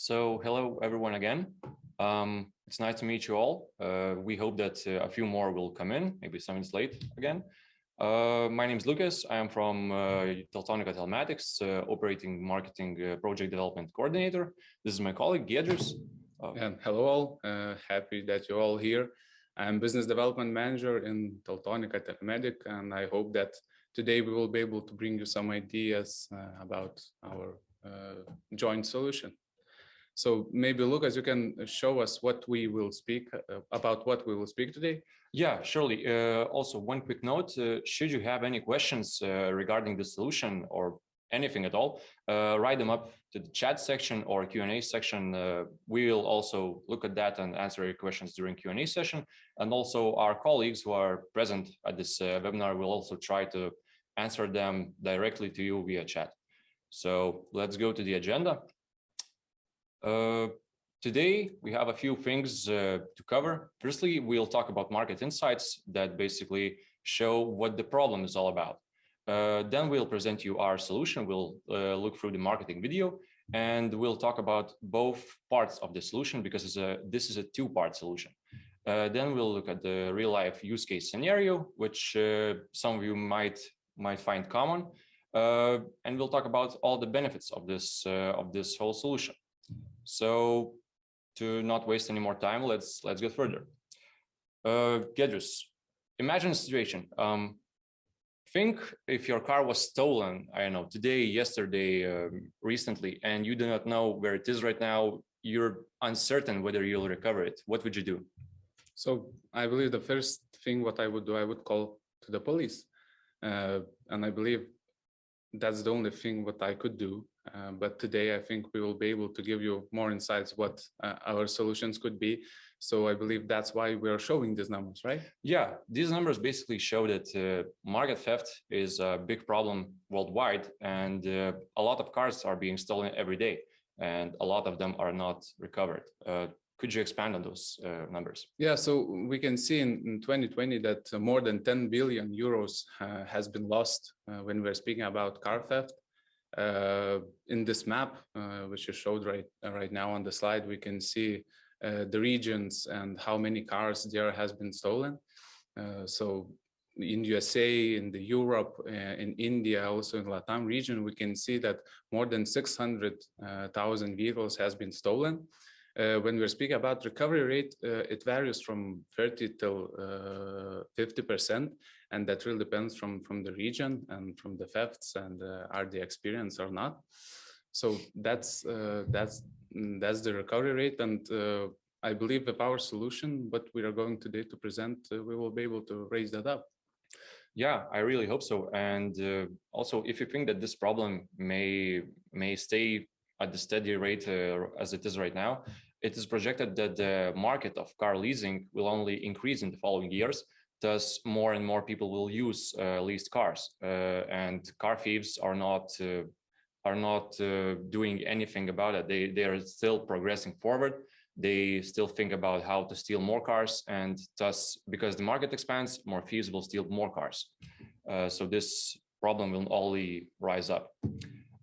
Hello everyone again. It's nice to meet you all. We hope that a few more will come in, maybe 7 minutes late again. My name is Lucas. I am from Teltonika Telematics, operating marketing project development coordinator. This is my colleague, Giedrius. And hello all, happy that you're all here. I'm business development manager in Teltonika Telematics, and I hope that today we will be able to bring you some ideas about our joint solution. So maybe Lucas, you can show us what we will speak about what we will speak today. Yeah, surely. Also, one quick note, should you have any questions regarding the solution or anything at all, write them up to the chat section or Q&A section. We will also look at that and answer your questions during Q&A session. And also our colleagues who are present at this webinar will also try to answer them directly to you via chat. So let's go to the agenda. Today, we have a few things to cover. Firstly, we'll talk about market insights that basically show what the problem is all about. Then we'll present you our solution. We'll look through the marketing video, and we'll talk about both parts of the solution because this is a two-part solution. Then we'll look at the real-life use case scenario, which some of you might find common, and we'll talk about all the benefits of this whole solution. So, to not waste any more time, let's get further. Giedrius, imagine a situation. Think if your car was stolen, I don't know, today, yesterday, recently, and you do not know where it is right now, you're uncertain whether you'll recover it. What would you do? So I believe the first thing what I would do, I would call to the police. And I believe that's the only thing what I could do. But today, I think we will be able to give you more insights what our solutions could be. So I believe that's why we're showing these numbers, right? Yeah, these numbers basically show that market theft is a big problem worldwide, and a lot of cars are being stolen every day, and a lot of them are not recovered. Could you expand on those numbers? Yeah, so we can see in 2020 that more than 10 billion euros has been lost when we're speaking about car theft. In this map, which is showed right now on the slide, we can see the regions and how many cars there has been stolen. So in USA, in the Europe, in India, also in Latam region, we can see that more than 600,000 vehicles has been stolen. When we're speaking about recovery rate, it varies from 30 till 50%, and that really depends from the region and from the thefts and are they experienced or not. So that's the recovery rate, and I believe with our solution, what we are going today to present, we will be able to raise that up. Yeah, I really hope so. And also, if you think that this problem may stay at the steady rate as it is right now, it is projected that the market of car leasing will only increase in the following years. Thus, more and more people will use leased cars, and car thieves are not doing anything about it. They are still progressing forward. They still think about how to steal more cars, and thus, because the market expands, more thieves will steal more cars. So this problem will only rise up.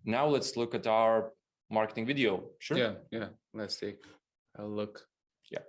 Now let's look at our marketing video. Sure. Yeah. Let's take a look. Yeah.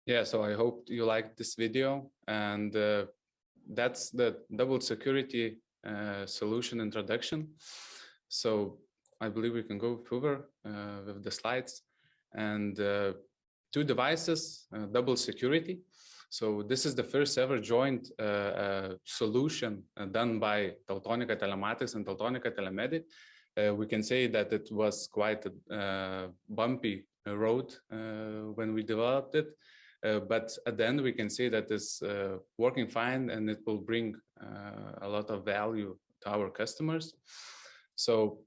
Yeah, so I hope you liked this video, and that's the double security solution introduction. So I believe we can go further with the slides. And two devices, double security. So this is the first ever joint solution done by Teltonika Telematics and Teltonika Telemedic. We can say that it was quite a bumpy road when we developed it. But at the end, we can say that it's working fine, and it will bring a lot of value to our customers. So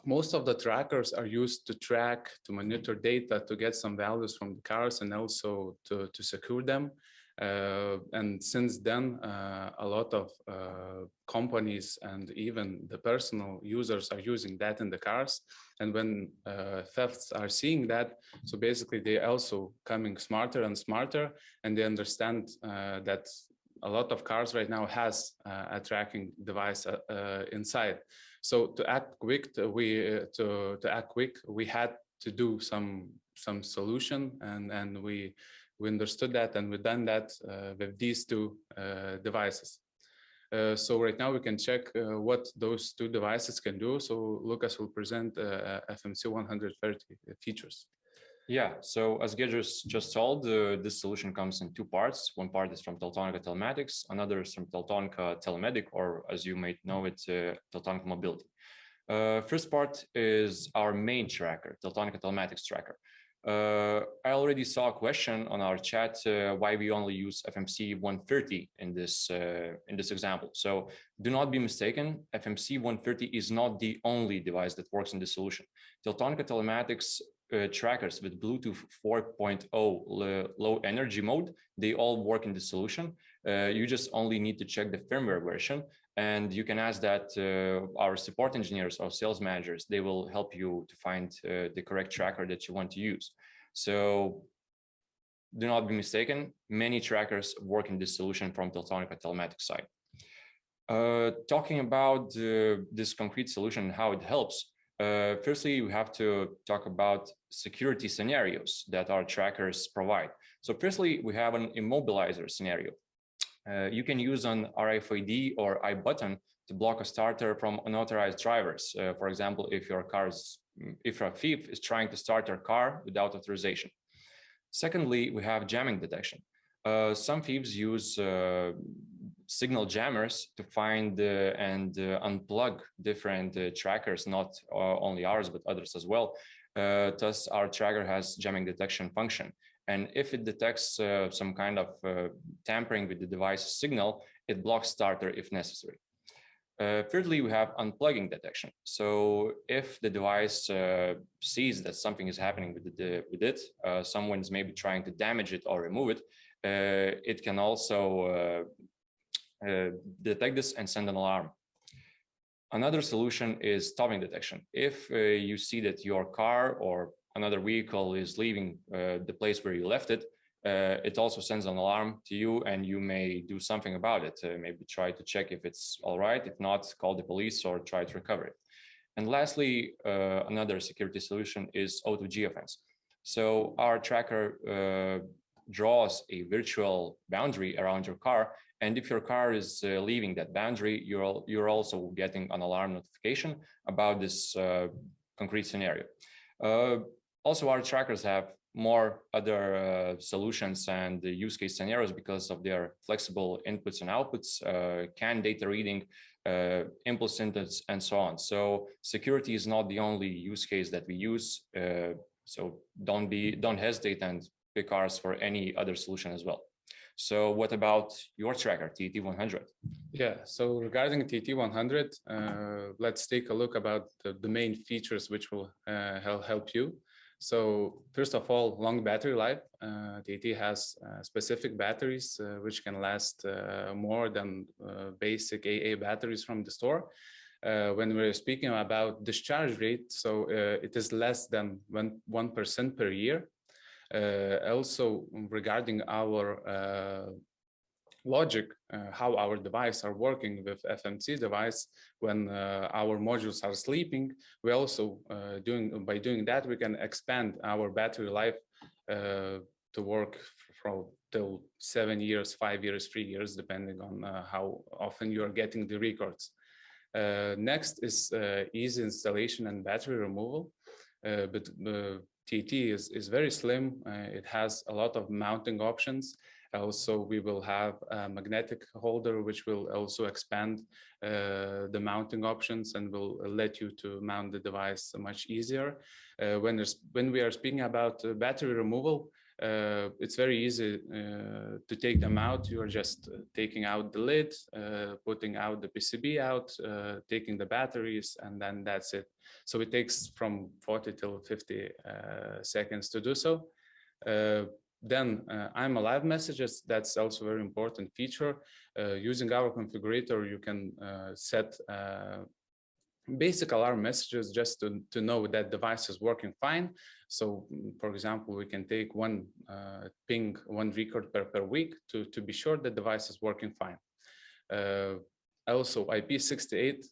most of the trackers are used to track, to monitor data, to get some values from the cars, and also to secure them. And since then, a lot of companies and even the personal users are using that in the cars. And when thefts are seeing that, so basically they also coming smarter and smarter, and they understand that a lot of cars right now has a tracking device inside. So to act quick, to act quick, we had to do some solution, and we understood that, and we've done that with these two devices. So right now we can check what those two devices can do. So Lucas will present FMC 130 features. Yeah, so as Gedges just told, this solution comes in two parts. One part is from Teltonika Telematics, another is from Teltonika Telemedic, or as you might know it, Teltonika Mobility. First part is our main tracker, Teltonika Telematics tracker. I already saw a question on our chat why we only use FMC 130 in this example. So do not be mistaken, FMC 130 is not the only device that works in this solution. Teltonika Telematics trackers with Bluetooth 4.0 low energy mode, they all work in the solution. You just only need to check the firmware version, and you can ask that our support engineers or sales managers, they will help you to find the correct tracker that you want to use. So do not be mistaken, many trackers work in this solution from Teltonika Telematics side. Talking about this concrete solution and how it helps, firstly, we have to talk about security scenarios that our trackers provide. So firstly, we have an immobilizer scenario. You can use an RFID or iButton to block a starter from unauthorized drivers. For example, if a thief is trying to start your car without authorization. Secondly, we have jamming detection. Some thieves use signal jammers to find and unplug different trackers, not only ours, but others as well. Thus, our tracker has jamming detection function. And if it detects some kind of tampering with the device signal, it blocks starter if necessary. Thirdly, we have unplugging detection. So if the device sees that something is happening with it, someone is maybe trying to damage it or remove it, it can also detect this and send an alarm. Another solution is stopping detection. If you see that your car or another vehicle is leaving the place where you left it, it also sends an alarm to you, and you may do something about it. Maybe try to check if it's all right. If not, call the police or try to recover it. And lastly, another security solution is auto geofence. So our tracker draws a virtual boundary around your car, and if your car is leaving that boundary, you're also getting an alarm notification about this concrete scenario. Also, our trackers have more other solutions and use case scenarios because of their flexible inputs and outputs, CAN data reading, impulse inputs, and so on. So security is not the only use case that we use. So don't hesitate and pick ours for any other solution as well. So what about your tracker, TT100? Yeah, so regarding TT100, let's take a look about the main features which will help you. So first of all, long battery life. TT has specific batteries which can last more than basic AA batteries from the store. When we're speaking about discharge rate, so it is less than 1% per year. Also, regarding our logic, how our device are working with FMC device, when our modules are sleeping, we also by doing that, we can expand our battery life to work for till 7 years, 5 years, 3 years, depending on how often you are getting the records. Next is easy installation and battery removal. But TET is very slim. It has a lot of mounting options. Also, we will have a magnetic holder, which will also expand the mounting options and will let you to mount the device much easier. When we are speaking about battery removal, it's very easy to take them out. You are just taking out the lid, putting out the PCB out, taking the batteries, and then that's it. So it takes from 40 till 50 seconds to do so. Then I'm alive messages, that's also a very important feature. Using our configurator, you can set basic alarm messages just to know that device is working fine. So for example, we can take one ping, one record per week to be sure the device is working fine. Also IP68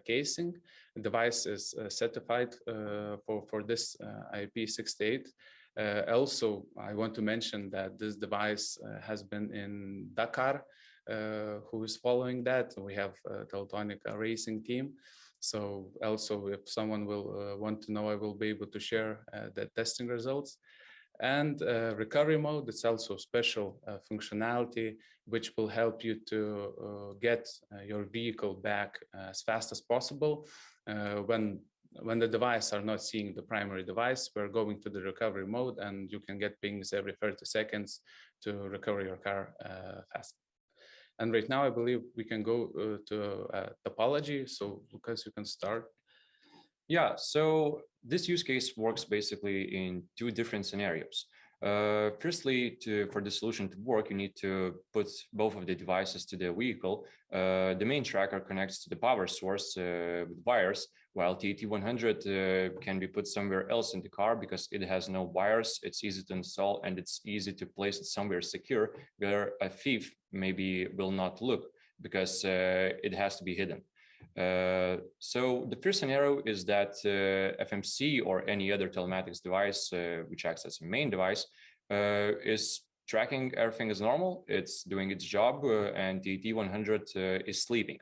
casing, the device is certified for this IP68. Also, I want to mention that this device has been in Dakar. Who is following that? We have a Teltonik racing team. So also, if someone will want to know, I will be able to share the testing results. And recovery mode, it's also special functionality, which will help you to get your vehicle back as fast as possible. When the device are not seeing the primary device, we're going to the recovery mode and you can get pings every 30 seconds to recover your car fast. And right now, I believe we can go to topology. So Lucas, you can start. Yeah, so this use case works basically in two different scenarios. Firstly, for the solution to work, you need to put both of the devices to the vehicle. The main tracker connects to the power source with wires, while TET100 can be put somewhere else in the car because it has no wires, it's easy to install, and it's easy to place it somewhere secure where a thief maybe will not look because it has to be hidden. So the first scenario is that FMC or any other telematics device, which acts as a main device, is tracking everything as normal. It's doing its job, and TET100 is sleeping.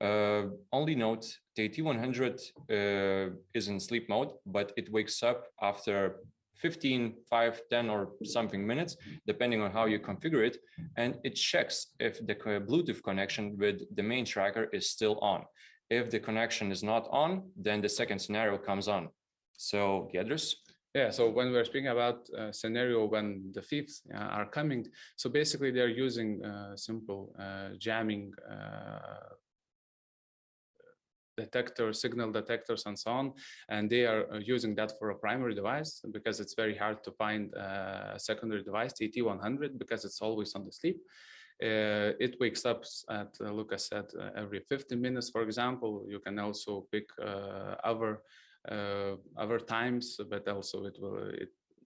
Only note, TET100 is in sleep mode, but it wakes up after 15, 5, 10 or something minutes, depending on how you configure it, and it checks if the Bluetooth connection with the main tracker is still on. If the connection is not on, then the second scenario comes on. So, Giedrius? Yeah, so when we're speaking about a scenario when the thieves are coming, so basically they're using simple jamming detectors, signal detectors, and so on. And they are using that for a primary device because it's very hard to find a secondary device, TET100, because it's always on the sleep. It wakes up at, Lucas said, every 15 minutes, for example. You can also pick other times, but also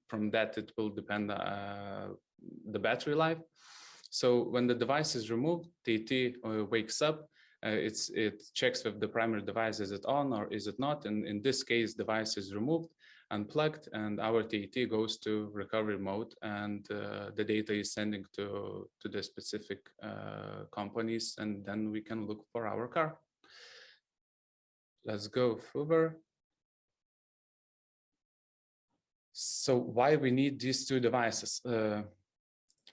from that it will depend the battery life. So when the device is removed, TET wakes up. It checks if the primary device is it on or is it not. And in this case, device is removed, unplugged, and our TET goes to recovery mode, and the data is sending to the specific companies, and then we can look for our car. Let's go further. So why we need these two devices?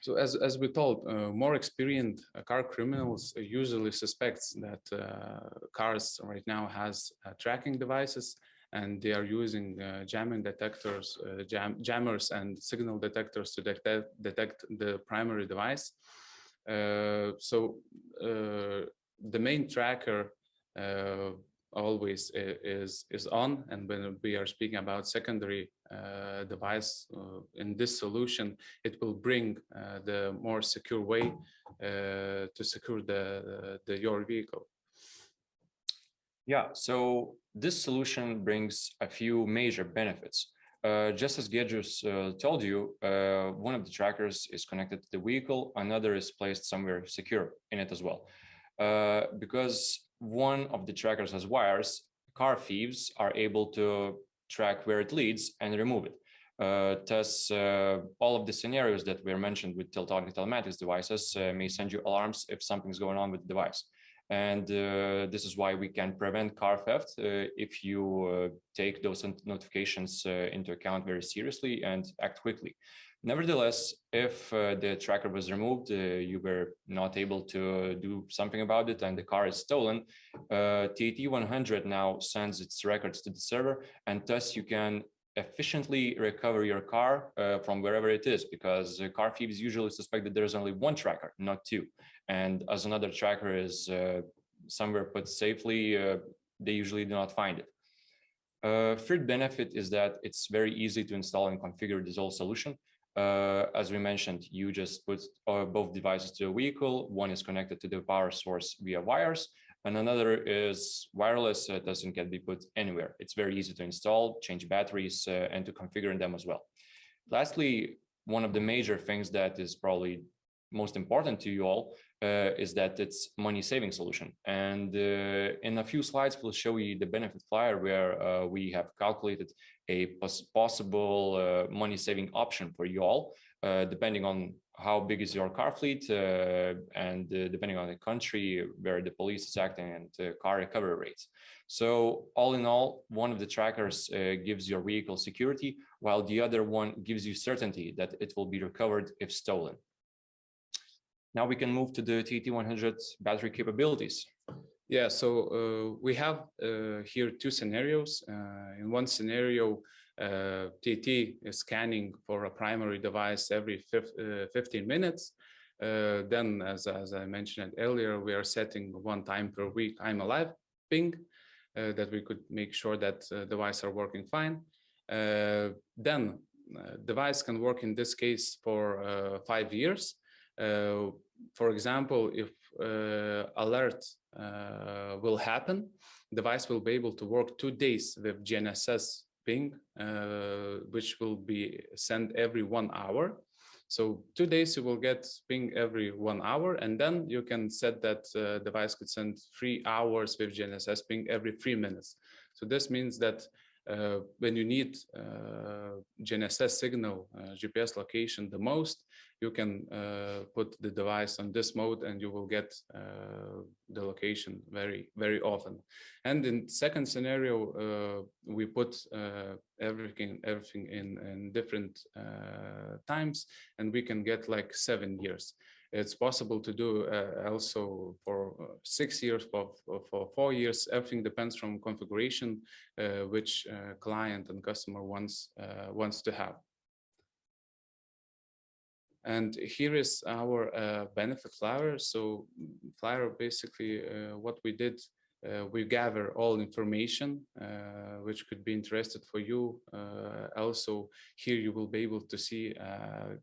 So as we told, more experienced car criminals usually suspects that cars right now has tracking devices, and they are using jamming detectors, jammers and signal detectors to detect the primary device. So the main tracker always is on, and when we are speaking about secondary device in this solution, it will bring the more secure way to secure your vehicle. Yeah, so this solution brings a few major benefits. Just as Giedrius told you, one of the trackers is connected to the vehicle, another is placed somewhere secure in it as well. Because one of the trackers has wires, car thieves are able to track where it leads and remove it. Thus, all of the scenarios that were mentioned with telematics devices may send you alarms if something's going on with the device. And this is why we can prevent car theft if you take those notifications into account very seriously and act quickly. Nevertheless, if the tracker was removed, you were not able to do something about it, and the car is stolen, TAT100 now sends its records to the server, and thus you can efficiently recover your car from wherever it is, because car thieves usually suspect that there's only one tracker, not two. And as another tracker is somewhere put safely, they usually do not find it. Third benefit is that it's very easy to install and configure this whole solution. As we mentioned, you just put both devices to a vehicle. One is connected to the power source via wires, and another is wireless, so it doesn't get be put anywhere. It's very easy to install, change batteries, and to configure them as well. Lastly, one of the major things that is probably most important to you all is that it's money-saving solution. And in a few slides, we'll show you the benefit flyer where we have calculated a possible money-saving option for you all, depending on how big is your car fleet and depending on the country where the police is acting and car recovery rates. So all in all, one of the trackers gives your vehicle security, while the other one gives you certainty that it will be recovered if stolen. Now we can move to the TT100 battery capabilities. Yeah, so we have here two scenarios. In one scenario, TT is scanning for a primary device every 15 minutes. Then, as I mentioned earlier, we are setting one time per week I'm alive ping that we could make sure that devices are working fine. Then device can work in this case for 5 years. For example, if alert will happen, device will be able to work 2 days with GNSS ping, which will be sent every 1 hour. So 2 days you will get ping every 1 hour, and then you can set that device could send 3 hours with GNSS ping every 3 minutes. So this means that when you need GNSS signal, GPS location the most, you can put the device on this mode and you will get the location very, very often. And in second scenario, we put everything in different times, and we can get like 7 years. It's possible to do also for 6 years, for 4 years. Everything depends from configuration, which client and customer wants to have. And here is our benefit flyer. So flyer, basically what we did, we gather all information which could be interested for you. Also here you will be able to see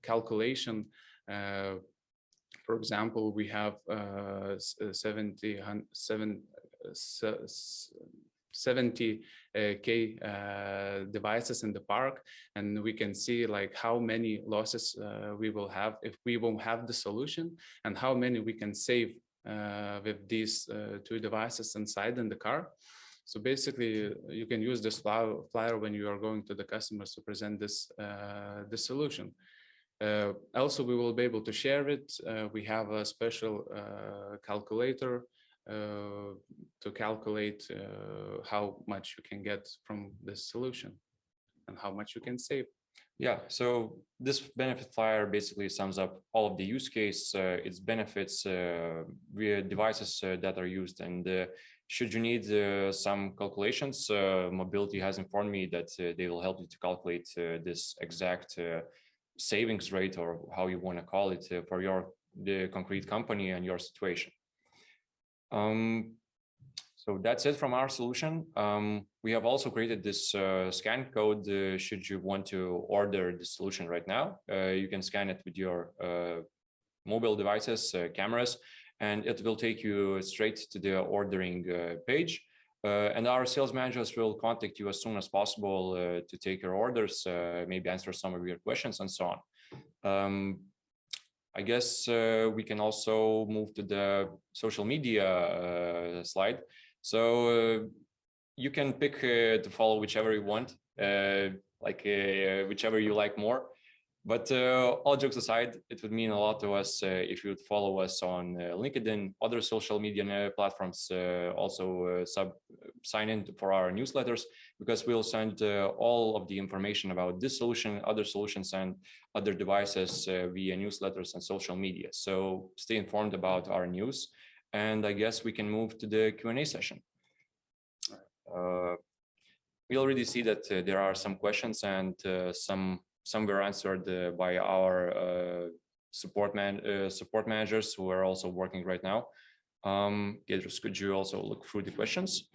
calculation. For example, we have 70K devices in the park, and we can see like how many losses we will have if we won't have the solution, and how many we can save with these 2 devices inside in the car. So basically, you can use this flyer when you are going to the customers to present this solution. Also, we will be able to share it. We have a special calculator to calculate how much you can get from this solution and how much you can save. Yeah, so this benefit flyer basically sums up all of the use case, its benefits, via devices that are used. And should you need some calculations, Mobility has informed me that they will help you to calculate this exact savings rate, or how you want to call it, for the concrete company and your situation. So that's it from our solution. We have also created this scan code. Should you want to order the solution right now, you can scan it with your mobile devices, cameras, and it will take you straight to the ordering page. And our sales managers will contact you as soon as possible to take your orders, maybe answer some of your questions and so on. I guess we can also move to the social media slide. So you can pick to follow whichever you want. like whichever you like more. But all jokes aside, it would mean a lot to us if you would follow us on LinkedIn, other social media platforms, also sign in for our newsletters, because we'll send all of the information about this solution, other solutions, and other devices via newsletters and social media. So stay informed about our news. And I guess we can move to the Q&A session. We already see that there are some questions, and some were answered by our support managers who are also working right now. Giedrius, could you also look through the questions?